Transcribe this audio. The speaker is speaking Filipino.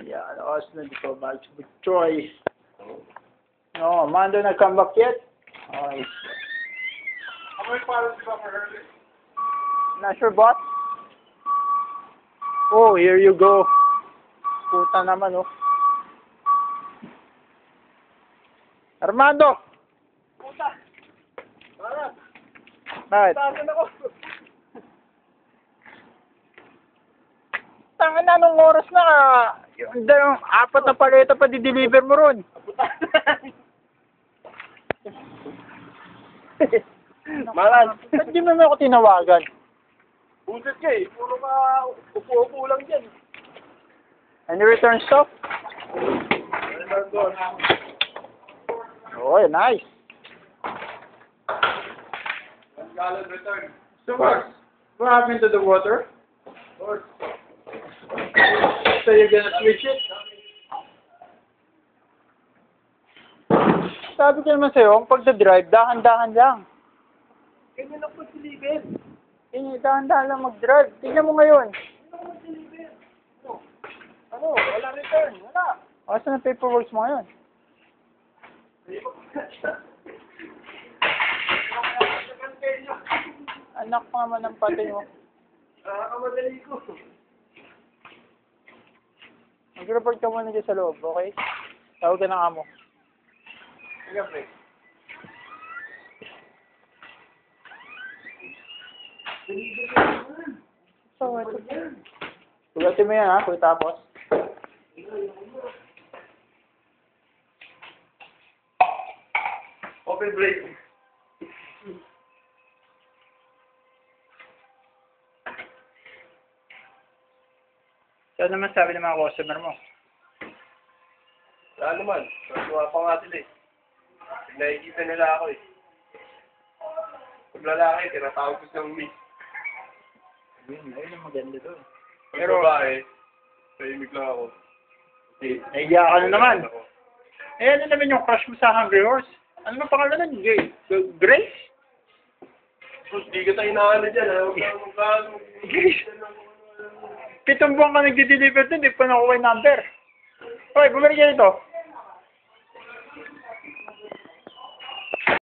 Yan, lakas na dito. Balik sa Troy. No, Mando nag-come back yet? Okay. How many pilots you got for her? Not sure, bot? Oh, here you go. Puta naman, oh. Armando! Puta! Parang! Bakit? Tasan ako! Tangan na nung oras na yung 4 na paleta pa di-deliver mo ron. Malas! Ba't di mo ako tinawagan? Buset ka eh! Puro ka upo-upo lang dyan. Any return stock? Oh, nice. 1 gallon return. So what happened to the water? Of course. So you're gonna switch it? Sabi ko naman sa'yo, ang pagdadrive, dahan-dahan lang. Ganyan lang po silipin. Dahan-dahan lang mag-drive. Tingnan mo ngayon. Ano? Wala return. Wala. Asa na paperwork mo ngayon? Anak pa naman ng patay mo. Nakakamadali ko. Mag-report ka muna dyan sa loob, okay? Tawag ka ng amo. Sige, pre. So, ito. Tugatin mo yan, ha? Pagkatapos. Open brake. So, ano naman sabi ng mga customer mo? Wala naman. Nagawa pa nga sila eh. Nakikita nila ako eh. Pag lalaki, tinatawag ko siyang miss. Ayun ang maganda doon. Pag babae, tahimik lang ako. Nahiya ka na naman. Eh, ano naman yung crush mo sa Hungry Horse? Ano naman pangalan nun? Grace? Sus, di ka tayo naano dyan ha. Huwag kang magkano. Grace? 7 buwan ka nag-deliver doon, di pa nakuha yung number. Okay, bumalik ka dito.